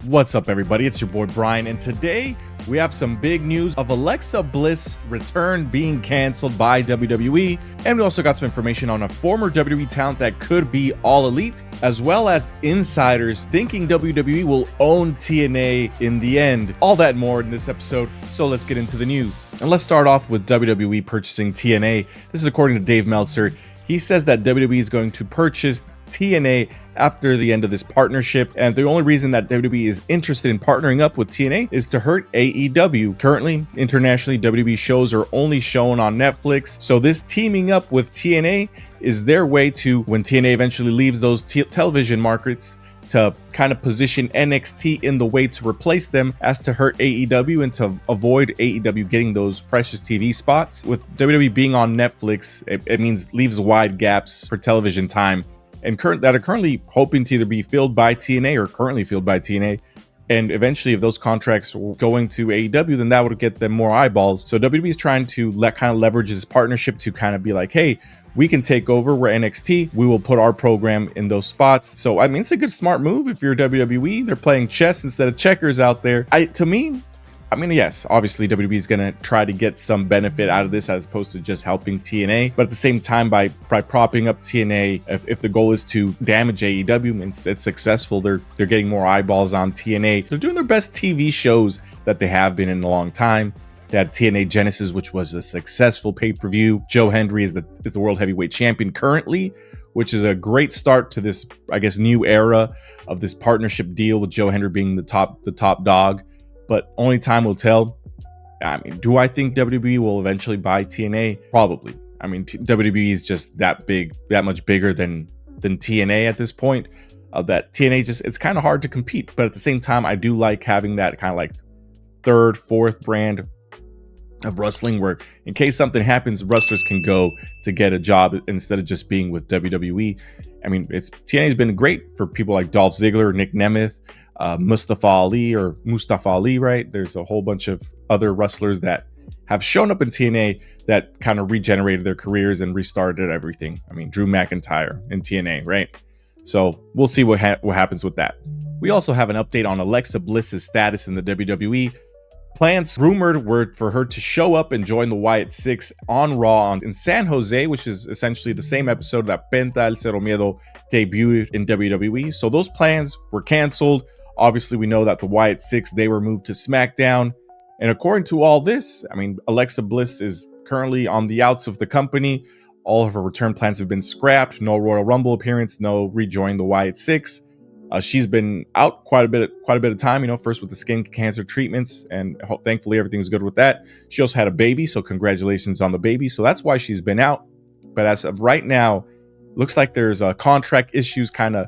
What's up, everybody? It's your boy Brian, and today we have some big news of Alexa Bliss' return being canceled by WWE, and we also got some information on a former WWE talent that could be All Elite, as well as insiders thinking WWE will own TNA in the end. All that and more in this episode, so let's get into the news. And let's start off with WWE purchasing TNA. This is according to Dave Meltzer. He says that WWE is going to purchase TNA after the end of this partnership, and the only reason that WWE is interested in partnering up with TNA is to hurt AEW. Currently, internationally, WWE shows are only shown on Netflix, so this teaming up with TNA is their way to, when TNA eventually leaves those television markets, to kind of position NXT in the way to replace them as to hurt AEW and to avoid AEW getting those precious TV spots. With WWE being on Netflix, it means leaves wide gaps for television time and that are currently hoping to either be filled by TNA or currently filled by TNA. And eventually, if those contracts were going to AEW, then that would get them more eyeballs. So WWE is trying to leverage this partnership to kind of be like, hey, we can take over. We're NXT. We will put our program in those spots. So, I mean, it's a good, smart move if you're WWE. They're playing chess instead of checkers out there. Yes, obviously WWE is going to try to get some benefit out of this as opposed to just helping TNA. But at the same time, by propping up TNA, if the goal is to damage AEW and it's successful, they're getting more eyeballs on TNA. They're doing their best TV shows that they have been in a long time. They had TNA Genesis, which was a successful pay-per-view. Joe Hendry is the World Heavyweight Champion currently, which is a great start to this, I guess, new era of this partnership deal with Joe Hendry being the top dog. But only time will tell. I mean, do I think WWE will eventually buy TNA? Probably. I mean, WWE is just that much bigger than TNA at this point. That TNA it's kind of hard to compete. But at the same time, I do like having that kind of like third, fourth brand of wrestling where in case something happens, wrestlers can go to get a job instead of just being with WWE. I mean, TNA's been great for people like Dolph Ziggler, Nick Nemeth, Mustafa Ali, right? There's a whole bunch of other wrestlers that have shown up in TNA that kind of regenerated their careers and restarted everything. I mean, Drew McIntyre in TNA, right? So we'll see what happens with that. We also have an update on Alexa Bliss's status in the WWE. Plans rumored were for her to show up and join the Wyatt Six on Raw in San Jose, which is essentially the same episode that Penta El Cero Miedo debuted in WWE. So those plans were canceled. Obviously, we know that the Wyatt Six, they were moved to SmackDown. And according to all this, I mean, Alexa Bliss is currently on the outs of the company. All of her return plans have been scrapped. No Royal Rumble appearance, no rejoin the Wyatt Six. She's been out quite a bit of time, first with the skin cancer treatments, and thankfully everything's good with that. She also had a baby, so congratulations on the baby. So that's why she's been out. But as of right now, looks like there's contract issues kind of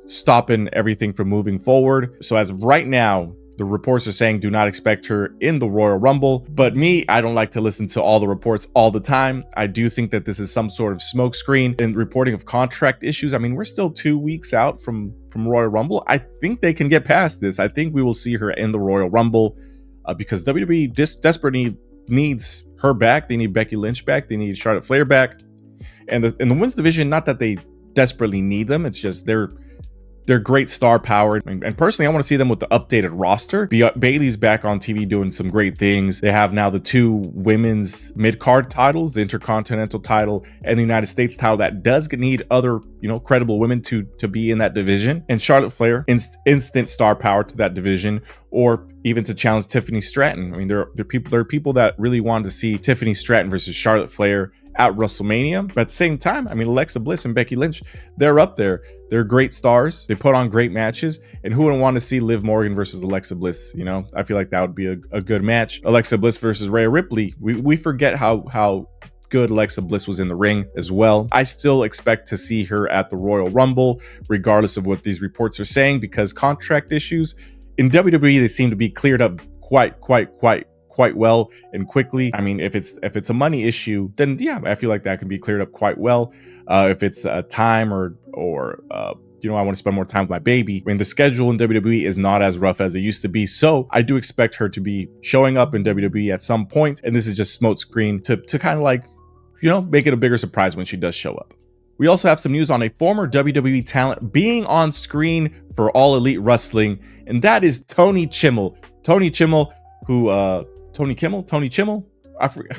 stopping everything from moving forward. So as of right now, the reports are saying do not expect her in the Royal Rumble. But I don't like to listen to all the reports all the time. I do think that this is some sort of smokescreen and reporting of contract issues. I mean, we're still 2 weeks out from Royal Rumble. I think they can get past this. I think we will see her in the Royal Rumble because WWE desperately needs her back. They need Becky Lynch back. They need Charlotte Flair back. And in the women's division, not that they desperately need them. It's just they're great star power. And personally, I want to see them with the updated roster. Bayley's back on TV doing some great things. They have now the 2 women's mid-card titles, the Intercontinental title and the United States title that does need other, credible women to be in that division. And Charlotte Flair, instant star power to that division, or even to challenge Tiffany Stratton. I mean, there are people that really wanted to see Tiffany Stratton versus Charlotte Flair at WrestleMania. But at the same time, I mean, Alexa Bliss and Becky Lynch, they're up there. They're great stars. They put on great matches. And who wouldn't want to see Liv Morgan versus Alexa Bliss? I feel like that would be a good match. Alexa Bliss versus Rhea Ripley. We forget how good Alexa Bliss was in the ring as well. I still expect to see her at the Royal Rumble, regardless of what these reports are saying, because contract issues in WWE, they seem to be cleared up quite well and quickly. I mean, if it's a money issue, then yeah, I feel like that can be cleared up quite well. If it's a time or I want to spend more time with my baby. I mean, the schedule in WWE is not as rough as it used to be. So I do expect her to be showing up in WWE at some point. And this is just smokescreen to kind of like, make it a bigger surprise when she does show up. We also have some news on a former WWE talent being on screen for All Elite Wrestling, and that is Tony Chimel. Tony Chimel, who, Tony Chimel?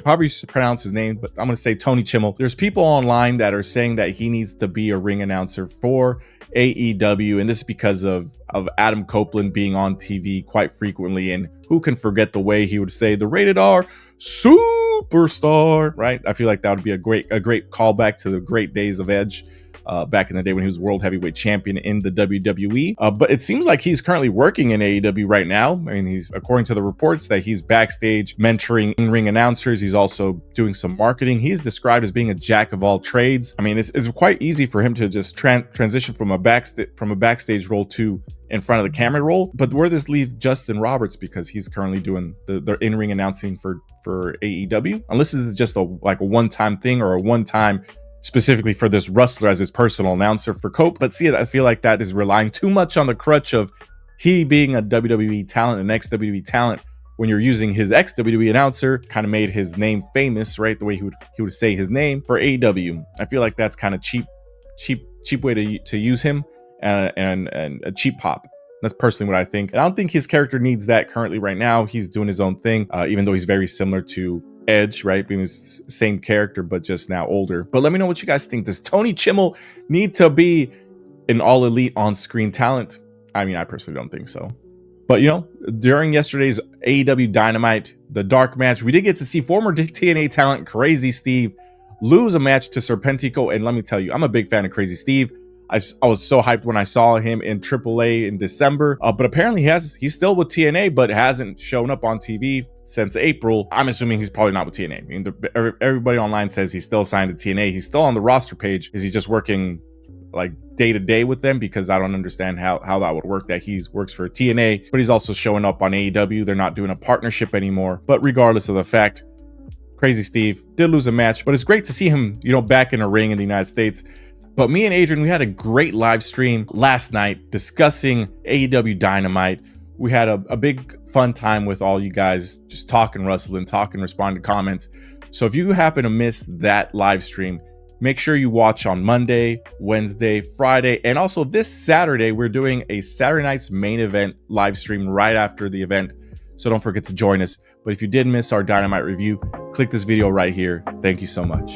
However you pronounce his name, but I'm going to say Tony Chimel. There's people online that are saying that he needs to be a ring announcer for AEW, and this is because of Adam Copeland being on TV quite frequently, and who can forget the way he would say the rated R superstar, right? I feel like that would be a great callback to the great days of Edge back in the day when he was world heavyweight champion in the WWE. But it seems like he's currently working in AEW right now. I mean, he's, according to the reports, that he's backstage mentoring in-ring announcers. He's also doing some marketing. He's described as being a jack of all trades. I mean, it's quite easy for him to just transition from a backstage role to in front of the camera role. But where this leaves Justin Roberts, because he's currently doing the in-ring announcing for AEW, unless it's just a one-time thing or a one-time specifically for this wrestler as his personal announcer for Cope. But see, I feel like that is relying too much on the crutch of he being a WWE talent, an ex-WWE talent, when you're using his ex-WWE announcer, kind of made his name famous, right? The way he would say his name for AEW. I feel like that's kind of cheap way to use him, and a cheap pop. That's personally what I think. And I don't think his character needs that currently right now. He's doing his own thing, even though he's very similar to Edge, right? Being the same character, but just now older. But let me know what you guys think. Does Tony Chimel need to be an All Elite on-screen talent? I mean, I personally don't think so. But, you know, during yesterday's AEW Dynamite, the dark match, we did get to see former TNA talent Crazy Steve lose a match to Serpentico. And let me tell you, I'm a big fan of Crazy Steve. I was so hyped when I saw him in AAA in December, but apparently he's still with TNA, but hasn't shown up on TV since April. I'm assuming he's probably not with TNA. I mean, everybody online says he's still signed to TNA. He's still on the roster page. Is he just working like day to day with them? Because I don't understand how that would work, that he works for TNA, but he's also showing up on AEW. They're not doing a partnership anymore. But regardless of the fact, Crazy Steve did lose a match, but it's great to see him, you know, back in a ring in the United States. But me and Adrian, we had a great live stream last night discussing AEW Dynamite. We had a big fun time with all you guys, just talking wrestling, responding to comments. So if you happen to miss that live stream, make sure you watch on Monday, Wednesday, Friday, and also this Saturday, we're doing a Saturday night's main event live stream right after the event. So don't forget to join us. But if you did miss our Dynamite review, click this video right here. Thank you so much.